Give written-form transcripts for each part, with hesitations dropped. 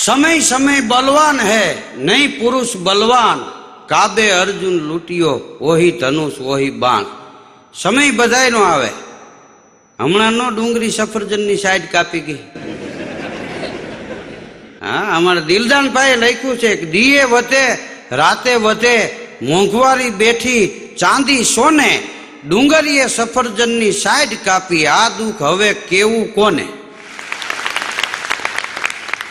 समय समय बलवान है नहीं पुरुष बलवान, काबे अर्जुन लूटियो वही धनुष वही बाण। समय बधाय नो आवे। हमणानो डूंगरी सफरजननी साइड कापी गई। हाँ, अमर दिलदान भाई लख्यु छे कि दिए वधे राते वधे मोंघवारी बेठी चांदी सोने, डूंगरीए सफरजननी साइड कापी आ दुख हवे केवू कोने।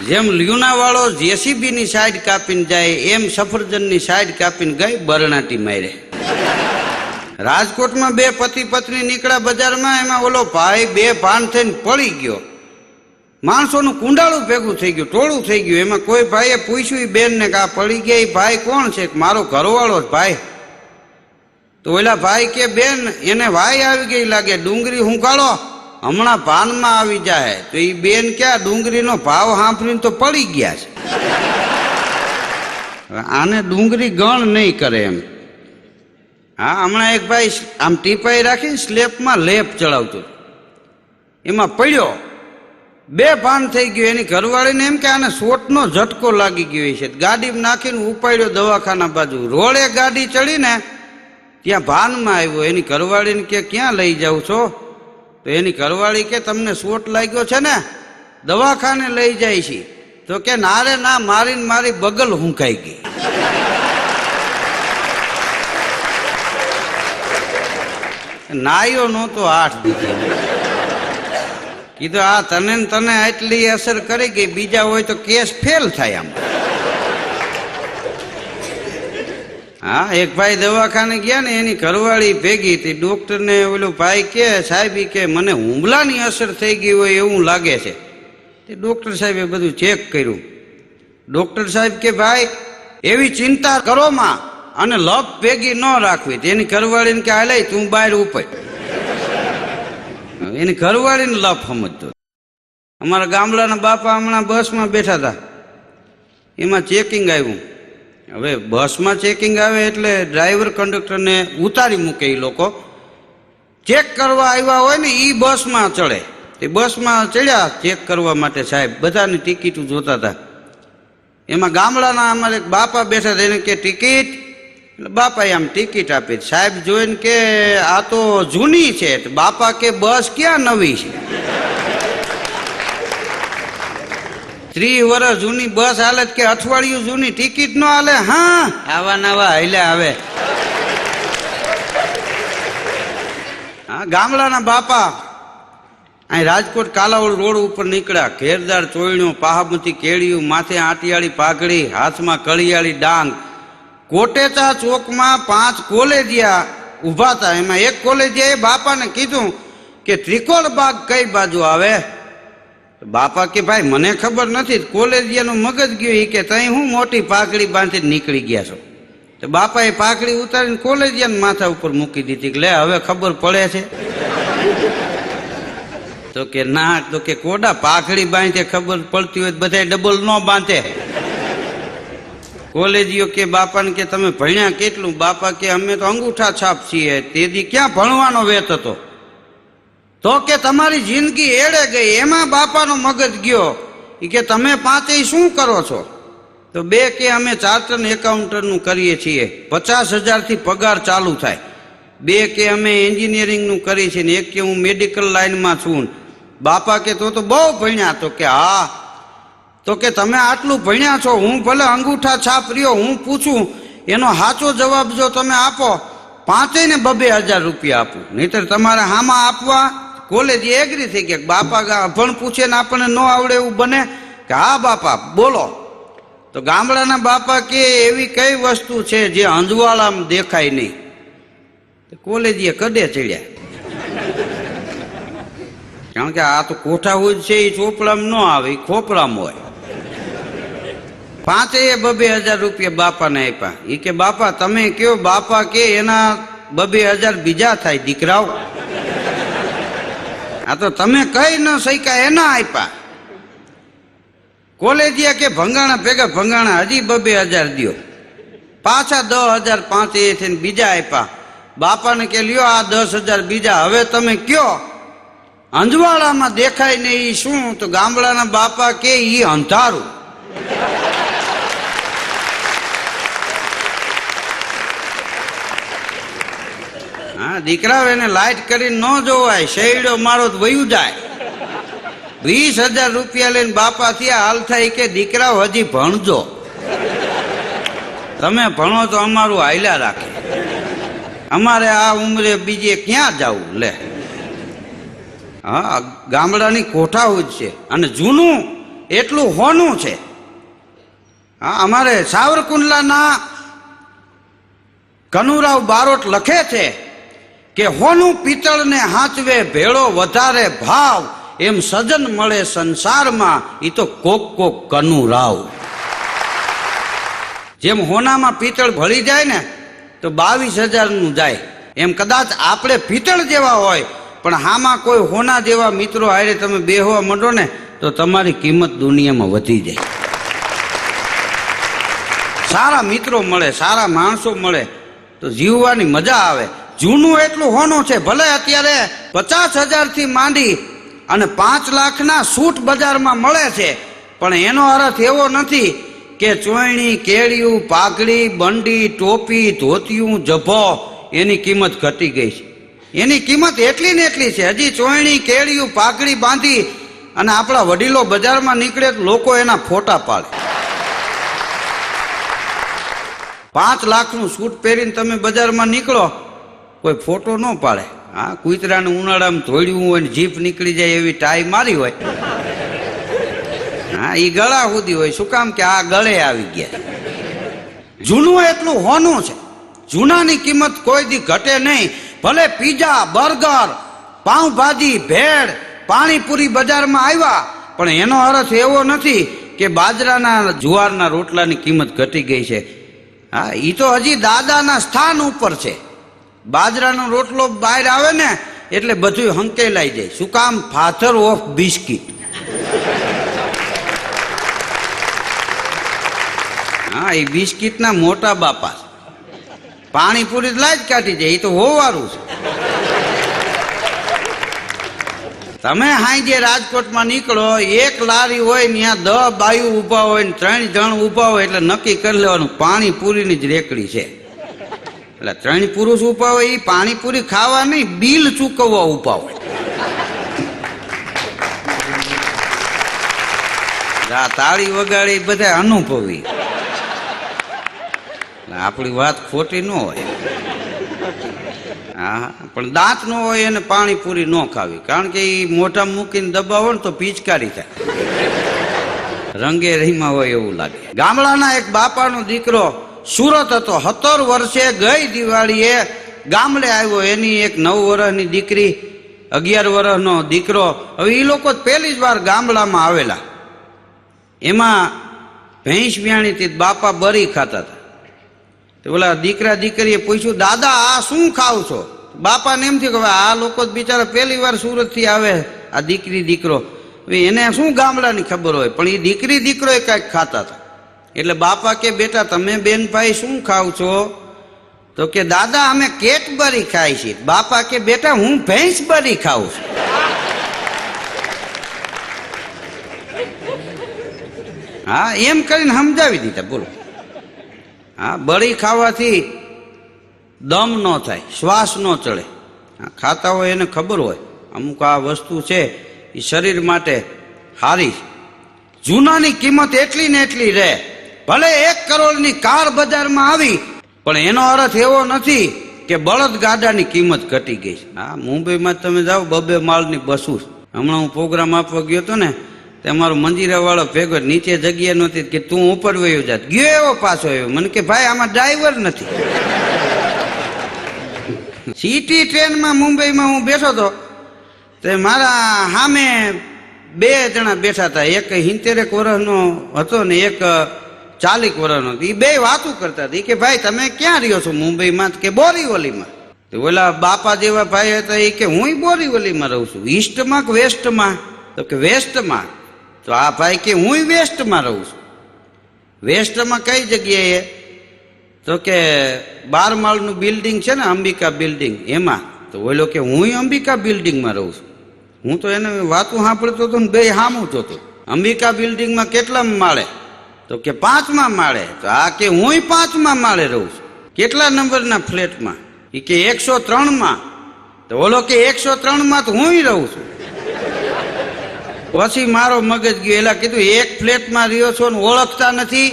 जेम ल्यूनावाळो जेसीबी नी साइड कापीने जाए एम सफरजननी साइड कापीने गई बरणाटी मारे। राजकोट में बे पति पत्नी निकळ्या बजार में, एमां ओलो भाई बे भान थईने पड़ी गयो। माणसोनुं कुंडाळुं भेगुं थई गयुं, टोळुं थई गयुं। एमां कोई भाईए पूछ्युं बेन ने का पड़ी गया ई भाई कोण छे? मारो घरवाळो ज भाई। तो ओला भाई के बेन एने वाई आवी गई लागे, डूंगरी हुंकाळो हमणा भान में आवी जाए। तो ई बेन क्या डूंगरी नो भाव सांभळीने तो पड़ी गया छे। आने डूंगरी गण नहीं करे एम। हाँ, हमणा एक भाई आम टीपाई राखी स्लेप में लेप चढ़ावतो, एमां पड्यो, बेभान थई गयो। एनी घरवाळीने एम के आने सोटनो झटको लागी गयो छे। गाड़ी में नाखीने उपाड्यो दवाखाना बाजू। रोडे गाड़ी चढ़ीने त्यां भान में आव्यो। एनी घरवाळीने के क्यां लई जाओ छो? तो एनी घरवाળી के तमने सोट लाग्यो छे ने, दवाखाने लई जाय छी। तो के नारे ना मारीने मारी बगल हुंकाई गई। नायो नो तो 8 दीधी। कीधुं आ तने ने तने आटली असर करी गई, बीजा होय तो केस फेल थाय। आम हाँ, एक भाई दवाखाने गया ने एनी घरवाળી भेगी थी। डॉक्टर ने ओलो भाई के साहेब के मने हुमलानी असर थई गई होय एवुं लागे छे। ते डॉक्टर साहेबे बधुं चेक कर्युं। डॉक्टर साहेब के भाई एवी चिंता करो मां अने लप भेगी न राखवी। तेनी घरवाळीने के हाले तू बहार उपर। एनी घरवाळीने लप समजतो। अमारा गामडाना बापा हमणां बस में बैठा था, एमां चेकिंग आव्युं। हवे बस में चेकिंग आवे एटले ड्राइवर कंडक्टर ने उतारी मूके। ई लोको चेक करवा आव्या होय ने ई बस में चढ़े। ते बस में चढ़्या चेक करवा माटे। साहेब बधानी टिकिट जोता था। एमां गामडाना अमारे एक बापा बैठा था, एने के टिकिट? बापा आम टिकिट आपी। साहेब जोईने के आ तो जूनी छे। बापा के बस क्या नवी छे? 30 वर्ष जूनी बस हाले के अठवाडिયું जूनी टिकिट न हाले? हाँ, आवा नवा हाल्या आवे। हाँ, गामडाना बापा अहीं राजकोट कालावड़ रोड उपर निकळ्या। घेरदार चोयणियों, पाहामती केळियों, माथे आटियाળી पाघड़ी, हाथ में कळियाળી डांग। कोटेचा चौक में 5 कोलेजिया उभा था। एमां एक कोलेजियाए बापा ने कीधुं के त्रिकोण बाग कई बाजू आवे? बापा के भाई मने खबर नहीं। कोलेजिया नो मगज गयो। ई के तई हूँ मोटी पाकड़ी बांधी निकली गया छो। तो बापा पाकड़ी उतारीने कोलेजिया माथा ऊपर मूकी दीधी। ले हवे खबर पड़े छे? तो के ना, तो के कोडा पाकड़ी बांधे खबर पड़ती हो बधाय डबल न बांधे। कोलेजियो के बापा ने के तमे भण्या केटलुं? बापा के अमे तो अंगूठा छाप छीए। तेदी क्यां भणवानो वेत हतो? तो के तमारी जिंदगी एड़े गई। एमां बापानो मगज गयो के तमे पांचेय शुं करो छो? तो बे के अमे चार्टर्ड एकाउंटન્ટ नु करीए छीए, 50,000 थी पगार चालू थाय। बे के अमे एंजीनियरिंग नु करी छे ने एक के हूँ मेडिकल लाइन में छूं। बापा के तो बहु भण्या। तो के हाँ। तो के तमे आटलू भण्या छो, हूँ भले अंगूठा छाप रह्यो, हूँ पूछूं एनो साचो जवाब जो तमे आपो, 5 ने 2,000 रुपया आपू, नहींतर तमारे हामा आपवा। कॉलेज एग्री थी गया। बापा अभण पूछे ने आपने न आवड़े एवं बने कि हाँ बापा बोलो। तो गामडाना बापा के एवी कई वस्तु छे जे अंजवाळामां देखाय नहीं। तो कॉलेजीए कदे चढ़्या, कारण के आ तो कोठा हुज छे ई चोपड़ामां न आवे, खोपड़ामां होय। 5 2,000 रुपया बापा ने आप्या। ई के बापा तमे कहो। बापा के एना 2,000 बीजा थाय दीकराओ। आ तो तमे कही न सका एना आप्या। कॉलेजिया के भंगाणा भेगा भंगाणा हजी 2,000 दियो। पाछा 10,000 5 थईने बीजा आप्या। बापा ने के लियो आ 10,000 बीजा। हवे तमे क्यो अंजवाड़ा में देखाय नहीं शू? तो गामडाना बापा के ई अंधारू। હા, દીકરા એને લાઈટ કરીને ન જોવાય, શેરડો મારો તો વયું જાય. 20,000 રૂપિયા લઈને બાપા થયા, હાલ થાય કે દીકરાઓ હજી ભણજો, તમે ભણો તો અમારું હાલ્યા રાખે, અમારે આ ઉંમરે બીજે ક્યાં જવું લે. હા, ગામડાની કોઠાઓ જ છે અને જૂનું એટલું હોનું છે. હા, અમારે સાવરકુંડલાના કનુરાવ બારોટ લખે છે કે હોનું પિત્તળને હાંચવે ભેળો વધારે ભાવ, એમ સજન મળે સંસારમાં ઈ તો કોક કોક કનુરાવ. જેમ હોનામાં પિત્તળ ભળી જાય ને તો 22,000નું જાય, એમ કદાચ આપણે પિત્તળ જેવા હોય પણ હામાં કોઈ હોના જેવા મિત્રો હારે તમે બેહવા માંડો ને તો તમારી કિંમત દુનિયામાં વધી જાય. સારા મિત્રો મળે, સારા માણસો મળે તો જીવવાની મજા આવે. જૂનું એટલું હોનું છે, ભલે અત્યારે 50,000 થી માંડી અને 5 લાખના સૂટ બજારમાં મળે છે, પણ એનો અર્થ એવો નથી કે ચોયણી, કેળિયું, પાઘડી, બંડી, ટોપી, ધોતિયું, જભો એની કિંમત ઘટી ગઈ છે. એની કિંમત એટલી ને એટલી છે. હજી ચોયણી, કેળિયું, પાઘડી બાંધી અને આપણા વડીલો બજારમાં નીકળે તો લોકો એના ફોટા પાડે. 5 લાખનું સૂટ પહેરીને તમે બજારમાં નીકળો, કોઈ ફોટો ન પાડે. હા, કૂતરાને ઉનાળામાં ધોળ્યું હોય ને જીભ નીકળી જાય એવી ટાઈ મારી હોય, હા, એ ગળા સુધી હોય. શું કામ કે આ ગળે આવી ગયા. જૂનું એટલું હોનું છે, જૂનાની કિંમત કોઈ દી ઘટે નહીં. ભલે પીઝા, બર્ગર, પાઉંભાજી, ભેળ, પાણીપુરી બજારમાં આવ્યા, પણ એનો અર્થ એવો નથી કે બાજરાના જુવારના રોટલાની કિંમત ઘટી ગઈ છે. હા, એ તો હજી દાદાના સ્થાન ઉપર છે. બાજરાનો રોટલો બહાર આવે ને એટલે બધું હંકેલાઈ જાય. શું કામ? Father of biscuit. હા, એ બિસ્કિટના મોટા બાપા. પાણીપુરી લાજ કાઢી જાય, એ તો હોવારું છે. તમે હાંજે રાજકોટમાં નીકળો, એક લારી હોય ને ત્યાં 10 બાયું ઊભા હોય ને 3 જણ ઊભા હોય એટલે નક્કી કરી લેવાનું પાણીપુરીની જ રેકડી છે. એટલે 3 પુરુષ ઊભા હોય એ પાણીપુરી ખાવા નહીં, બિલ ચૂકવવા ઊભા હોય. આ તાળી વગાડી બધા અનુભવી. આપણી વાત ખોટી ન હોય. હા, પણ દાંત ન હોય એને પાણીપુરી ન ખાવી, કારણ કે એ મોઢા મૂકીને દબાવો ને તો પિચકારી થાય, રંગે રહીમાં હોય એવું લાગે. ગામડાના એક બાપાનો દીકરો સુરત હતો. 17 વર્ષે ગઈ દિવાળીએ ગામડે આવ્યો. એની એક 9 વર્ષની દીકરી, 11 વર્ષનો દીકરો. હવે એ લોકો પહેલી જ વાર ગામડામાં આવેલા. એમાં ભેંસ વ્યાણીથી બાપા બરી ખાતા હતા. તો ઓલા દીકરા દીકરીએ પૂછ્યું, દાદા આ શું ખાવ છો? બાપાને એમ થયું કે આ લોકો બિચારા પહેલી વાર સુરતથી આવે, આ દીકરી દીકરો, એને શું ગામડાની ખબર હોય, પણ એ દીકરી દીકરો એ કાંઈક ખાતા હતા. એટલે બાપા કે બેટા તમે બેન ભાઈ શું ખાવ છો? તો કે દાદા અમે કેટબરી ખાઈ છીએ. બાપા કે બેટા હું ભેંસ બરી ખાઉં છું. હા, એમ કરીને સમજાવી દીધા. બોલો. હા, બળી ખાવાથી દમ ન થાય, શ્વાસ ન ચડે. ખાતા હોય એને ખબર હોય અમુક આ વસ્તુ છે એ શરીર માટે સારી. જૂનાની કિંમત એટલી ને એટલી રહે. ભલે 1 કરોડની કાર બજારમાં આવી, પણ એનો અર્થ એવો નથી કે બળદ ગાડાની કિંમત ઘટી ગઈ. હા, મુંબઈમાં તમે જાઓ 2 માળની બસો. હમણાં હું પ્રોગ્રામ આપવા ગયો હતો ને, તે અમારો મંજીરા વાળો ભેગો, નીચે જગ્યા નહોતી કે તું ઉપર વયો જાત. ગયો એવો પાછો આવ્યો. મને કે ભાઈ આમાં ડ્રાઈવર નથી. સિટી ટ્રેનમાં મુંબઈમાં હું બેઠો હતો, તે મારા સામે 2 જણા બેઠા હતા. એક 70 વર્ષનો હતો ને એક 40 વર્ષનો. એ 2 વાતું કરતા હતા. કે ભાઈ તમે ક્યાં રહ્યો છો મુંબઈમાં? કે બોરીવલીમાં. તો ઓલા બાપા જેવા ભાઈ હતા એ કે હું બોરીવલીમાં રહું છું. ઈસ્ટમાં કે વેસ્ટમાં? તો કે વેસ્ટમાં. તો આ ભાઈ કે હું વેસ્ટમાં રહું છું. વેસ્ટમાં કઈ જગ્યાએ? તો કે 12 માળનું બિલ્ડિંગ છે ને, અંબિકા બિલ્ડિંગ, એમાં. તો ઓલો કે હું અંબિકા બિલ્ડિંગમાં રહું છું. હું તો એને વાતું સાંભળતો હતો ને 2 સામું જોતો. અંબિકા બિલ્ડિંગમાં કેટલા માળે? તો કે 5મા માળે. તો આ કે હું 5મા માળે રહું છું. કેટલા નંબરના ફ્લેટમાં? એ કે 103માં. તો ઓલો કે 103માં તો હું રહું છું. પછી મારો મગજ ગયો. એલા કીધું એક ફ્લેટમાં રહ્યો છો ને ઓળખતા નથી?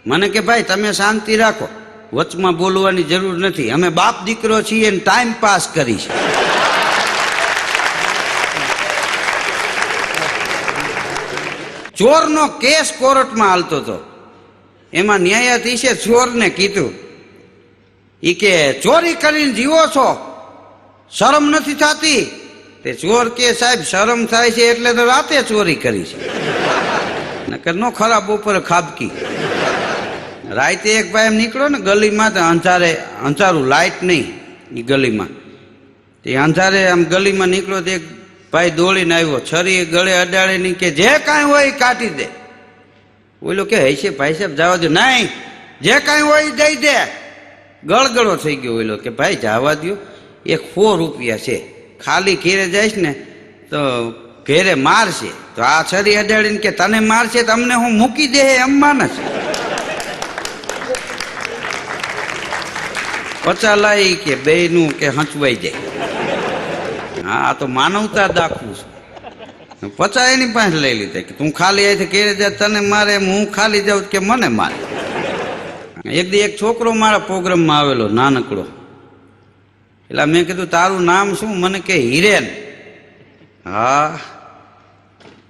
મને કે ભાઈ તમે શાંતિ રાખો, વચમાં બોલવાની જરૂર નથી, અમે બાપ દીકરો છીએ ને ટાઈમ પાસ કરી છે. ચોરનો કેસ કોર્ટમાં હાલતો હતો. એમાં ન્યાયાધીશે ચોરને કીધું, ઈ કે ચોરી કરીને જીવો છો, શરમ નથી થતી? તે ચોર કે સાહેબ શરમ થાય છે એટલે તો રાતે ચોરી કરી છે, નકર નો ખરાબ બપોરે ખાબકી. રાતે એક ભાઈ એમ નીકળ્યો ને ગલીમાં, તો અંધારું, લાઇટ નહીં એ ગલીમાં. તે અંધારે આમ ગલીમાં નીકળ્યો તો એક ભાઈ દોડીને આવ્યો, છરી ગળે અડાડે નહીં, કે જે કાંઈ હોય એ કાઢી દે. ઓલો કે હશે ભાઈ સાહેબ જવા દો. નહીં, જે કાંઈ હોય એ દઈ દે. ગળગળો થઈ ગયો. ઓલો કે ભાઈ જવા દો, એક 100 રૂપિયા છે, ખાલી ઘેરે જઈશ ને તો ઘેરે મારશે. તો આ છરી અડાડીને કે તને મારશે તો અમને હું મૂકી દે એમ માને છે. પચા લાઈ કે બેયનું કે હંચવાઈ જાય. હા, તો માનવતા દાખવું છે. 50 એની પાસે લઈ લીધા કે તું ખાલી અહીંથી ઘેરે જા, તને મારે એમ હું ખાલી જાઉં કે મને મારે. એક દી એક છોકરો મારા પ્રોગ્રામમાં આવેલો, નાનકડો. એટલે મેં કીધું તારું નામ શું? મને કે હિરેન. હા,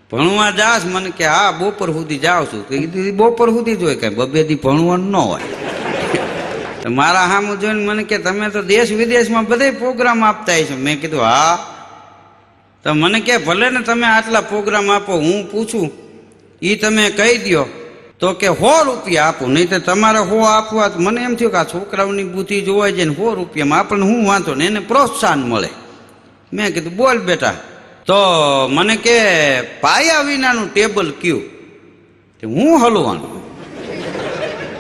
ભણવા જાસ? મને કે હા, બપોર સુધી જાઉં છું. કીધું બપોર સુધી જ હોય, કઈ 2 દી ભણવાનું ન હોય. મારા સામું જોઈને મને કે તમે તો દેશ વિદેશમાં બધે પ્રોગ્રામ આપતા છો. મેં કીધું હા. તો મને કે ભલે ને તમે આટલા પ્રોગ્રામ આપો, હું પૂછું એ તમે કહી દો તો કે 100 રૂપિયા આપો, નહીં તો તમારે 100 આપવા. મને એમ થયું કે આ છોકરાઓની બુદ્ધિ જોવાય જાય ને 100 રૂપિયામાં આપણને હું વાંધો ને એને પ્રોત્સાહન મળે. મેં કીધું બોલ બેટા. તો મને કે પાયા વિનાનું ટેબલ કયું? હું હલવાનું.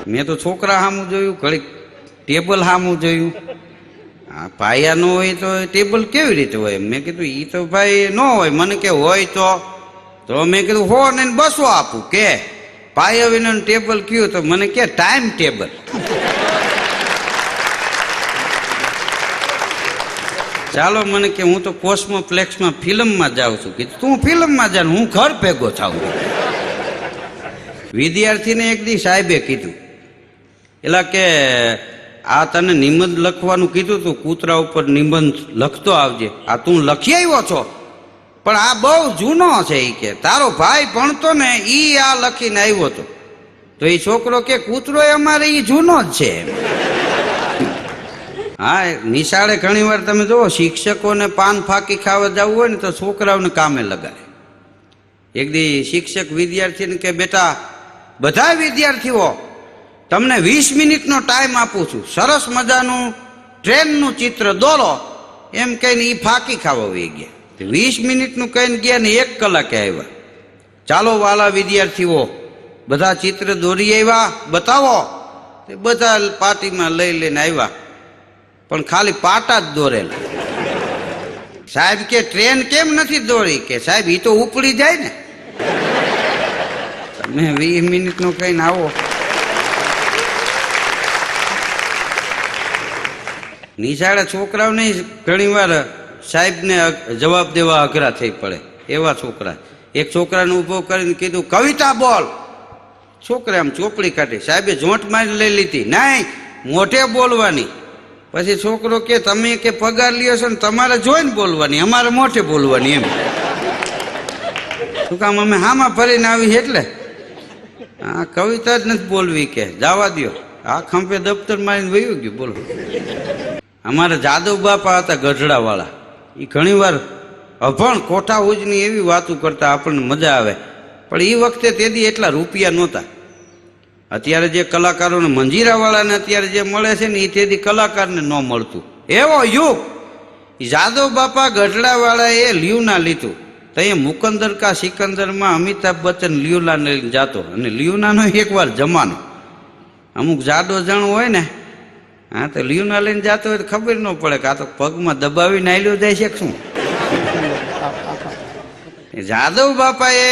મેં તો છોકરા સામું જોયું, ઘડીક ટેબલ સામું જોયું. આ પાયા ન હોય તો ટેબલ કેવી રીતે હોય? મેં કીધું એ તો ભાઈ ન હોય. મને કે હોય તો મેં કીધું 100 ને 200 આપું. કે પાયા વિનાનું ટેબલ કયું? તો મને કે ટાઈમ ટેબલ. ચાલો, મને કે હું તો કોસ્મોપ્લેક્સમાં ફિલ્મમાં જાઉં છું. કીધું તું ફિલ્મમાં જા, હું ઘર ભેગો થાઉં. વિદ્યાર્થીને એક દી સાહેબે કીધું, એલા કે આ તને નિબંધ લખવાનું કીધું તું, કૂતરા ઉપર નિબંધ લખતો આવજે. આ તું લખી આવ્યો છો, પણ આ બહુ જૂનો છે. એ કે તારો ભાઈ ભણતો ને ઈ આ લખીને આવ્યો હતો. તો એ છોકરો કે કૂતરો અમારે ઈ જૂનો જ છે. હા, નિશાળે ઘણી વાર તમે જુઓ, શિક્ષકોને પાન ફાંકી ખાવા જવું હોય ને તો છોકરાઓને કામે લગાડે. એક દી શિક્ષક વિદ્યાર્થીને કે બેટા, બધા વિદ્યાર્થીઓ તમને 20 મિનિટનો ટાઈમ આપું છું, સરસ મજાનું ટ્રેનનું ચિત્ર દોરો. એમ કહીને એ ફાંકી ખાવા વહી ગયા. 20 મિનિટનું કહીને ગયા ને 1 કલાકે આવ્યા. ચાલો વાલા વિદ્યાર્થીઓ, બધા ચિત્ર દોરી આવ્યા, બતાવો. બધા પાર્ટીમાં લઈને આવ્યા, પણ ખાલી પાટા જ દોરેલા. સાહેબ કે ટ્રેન કેમ નથી દોરી? કે સાહેબ એ તો ઉપડી જાય ને. તમે 20 મિનિટનું કહીને આવો. નિશાળે છોકરાઓને ઘણી વાર સાહેબને જવાબ દેવા અઘરા થઈ પડે એવા છોકરા. એક છોકરાને ઊભો કરીને કીધું કવિતા બોલ. છોકરા આમ ચોપડી કાઢી. સાહેબે જોંટ મારી લઈ લીધી. નહીં, મોઢે બોલવાની. પછી છોકરો કે તમે કે પગાર લ્યો છો ને તમારે જોઈને બોલવાની, અમારે મોઢે બોલવાની. એમ શું કામ? અમે હામાં ફરીને આવી એટલે આ કવિતા જ નથી બોલવી. કે જવા દો, આ ખંભે દફતર મારીને વયું ગયું. બોલો. અમારા જાદવ બાપા હતા ગઢડા વાળા. એ ઘણી વાર અભણ કોઠા ઉજની એવી વાતો કરતા, આપણને મજા આવે. પણ એ વખતે તેથી એટલા રૂપિયા નહોતા. અત્યારે જે કલાકારોને મંજીરાવાળાને અત્યારે જે મળે છે ને એ તેથી કલાકારને ન મળતું. એવો યુગ. જાદવ બાપા ગઢડાવાળાએ લ્યુના લીધું. તો અહીંયા મુકંદર કા સિકંદરમાં અમિતાભ બચ્ચન લ્યુલાને લઈને જાતો. અને લ્યુનાનો એકવાર જમાનો. અમુક જાડો જણ હોય ને, હા, તો લ્યુના લઈને જતો હોય તો ખબર ન પડે કે આ તો પગમાં દબાવીને આલ્યો જાય છે શું. જાદવ બાપાએ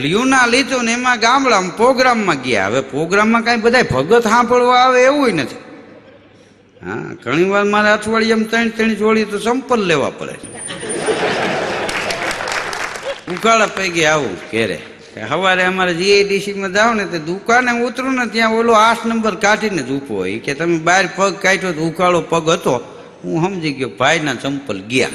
લ્યુના લીધું ને એમાં ગામડામાં પ્રોગ્રામમાં ગયા. હવે પ્રોગ્રામમાં કાંઈ બધા ભગત સાંભળવા આવે એવું નથી. હા, ઘણી વાર મારે અઠવાડિયામાં 3 જોડી તો સંપલ લેવા પડે. ઉકાળા પૈકી આવું ઘેરે. સવારે અમારે જીઆઈડીસીમાં જાવ ને તે દુકાને ઉતરું ને ત્યાં ઓલો 8 નંબર કાઢીને જ ઊભો હોય કે તમે બહાર પગ કાઢ્યો તો ઉકાળો પગ હતો. હું સમજી ગયો ભાઈના ચંપલ ગયા.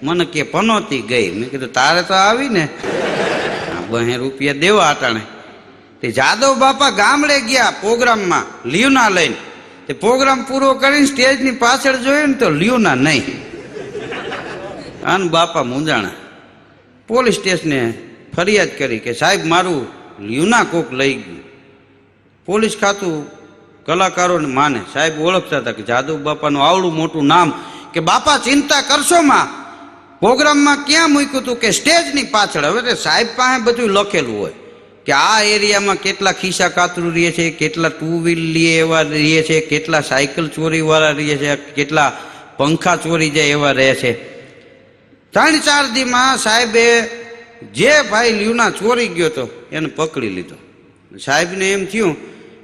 મને કે પનોતી ગઈ. મેં કીધું તારે તો આવી ને, 2 રૂપિયા દેવા અટાણે. તે જાદવ બાપા ગામડે ગયા પ્રોગ્રામમાં લ્યુના લઈને. તે પ્રોગ્રામ પૂરો કરીને સ્ટેજની પાછળ જોયું ને તો લ્યુના નહીં. અને બાપા મૂંઝાણા. પોલીસ સ્ટેશને ફરિયાદ કરી કે સાહેબ મારું લ્યુના કોક લઈ ગયું. પોલીસ ખાતું કલાકારોને માને સાહેબ ઓળખતા હતા કે જાદવ બાપાનું આવડું મોટું નામ કે બાપા ચિંતા કરશો માં, પ્રોગ્રામમાં ક્યાં મૂક્યું હતું કે સ્ટેજની પાછળ. હવે તે સાહેબ પાસે બધું લખેલું હોય કે આ એરિયામાં કેટલા ખિસ્સા કાતરું રહે છે, કેટલા 2 વ્હીલ લે એવા રહે છે, કેટલા સાયકલ ચોરીવાળા રહે છે, કેટલા પંખા ચોરી જાય એવા રહે છે. 3-4 દીમાં સાહેબે જે ભાઈ લ્યુના ચોરી ગયો હતો એને પકડી લીધો. સાહેબને એમ થયું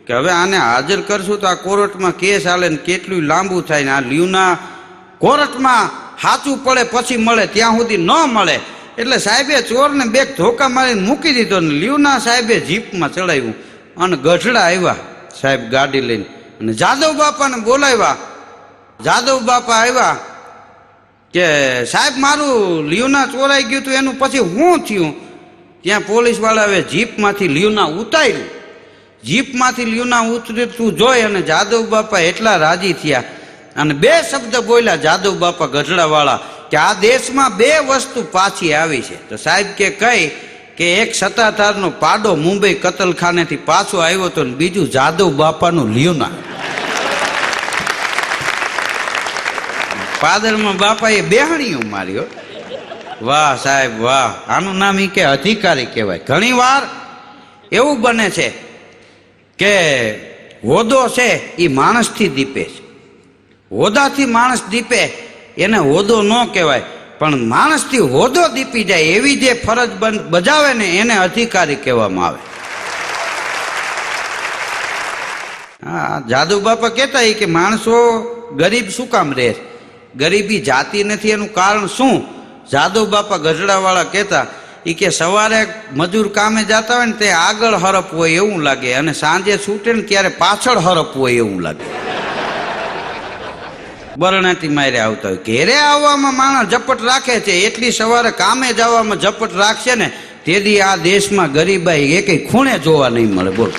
કે હવે આને હાજર કરશું તો આ કોર્ટમાં કેસ હાલે ને કેટલું લાંબુ થાય ને આ લ્યુના કોર્ટમાં સાચું પડે પછી મળે, ત્યાં સુધી ન મળે. એટલે સાહેબે ચોરને 2 ધોકા મારીને મૂકી દીધો ને લ્યુના સાહેબે જીપમાં ચડાવ્યું અને ગઢડા આવ્યા સાહેબ ગાડી લઈને અને જાદવ બાપાને બોલાવ્યા. જાદવ બાપા આવ્યા કે સાહેબ મારું લ્યુના ચોરાઈ ગયું હતું એનું પછી શું થયું? ત્યાં પોલીસવાળાએ જીપમાંથી લ્યુના ઉતાર્યું. જીપમાંથી લ્યુના ઉતરતું જોઈ અને જાદવ બાપા એટલા રાજી થયા અને 2 શબ્દ બોલ્યા જાદવ બાપા ગઢડાવાળા કે આ દેશમાં 2 વસ્તુ પાછી આવી છે. તો સાહેબ કે કઈ? કે એક સત્તાધારનો પાડો મુંબઈ કતલખાનેથી પાછો આવ્યો હતો ને બીજું જાદવ બાપાનું લ્યુના. પાદરમાં બાપાએ બેહણીઓ માર્યો. વાહ સાહેબ વાહ, આનું નામ ઈ કે અધિકારી કહેવાય. ઘણી વાર એવું બને છે કે હોદો છે એ માણસથી દીપે છે. હોદાથી માણસ દીપે એને હોદો ન કહેવાય, પણ માણસથી હોદો દીપી જાય એવી જે ફરજ બજાવે ને એને અધિકારી કહેવામાં આવે. હા, જાદવ બાપા કહેતા કે માણસો ગરીબ શું કામ રહે? ગરીબી જાતી નથી એનું કારણ શું? જાદવ બાપા ગઢડાવાળા કહેતા એ કે સવારે મજૂર કામે જતા હોય ને તે આગળ હરપ હોય એવું લાગે અને સાંજે છૂટે ને ત્યારે પાછળ હરપ હોય એવું લાગે. બરણાથી મારે આવતા હોય. ઘેરે આવવામાં માણસ ઝપટ રાખે છે એટલી સવારે કામે જવામાં ઝપટ રાખશે ને તેથી આ દેશમાં ગરીબાઈ એકેય ખૂણે જોવા નહીં મળે. બોલ.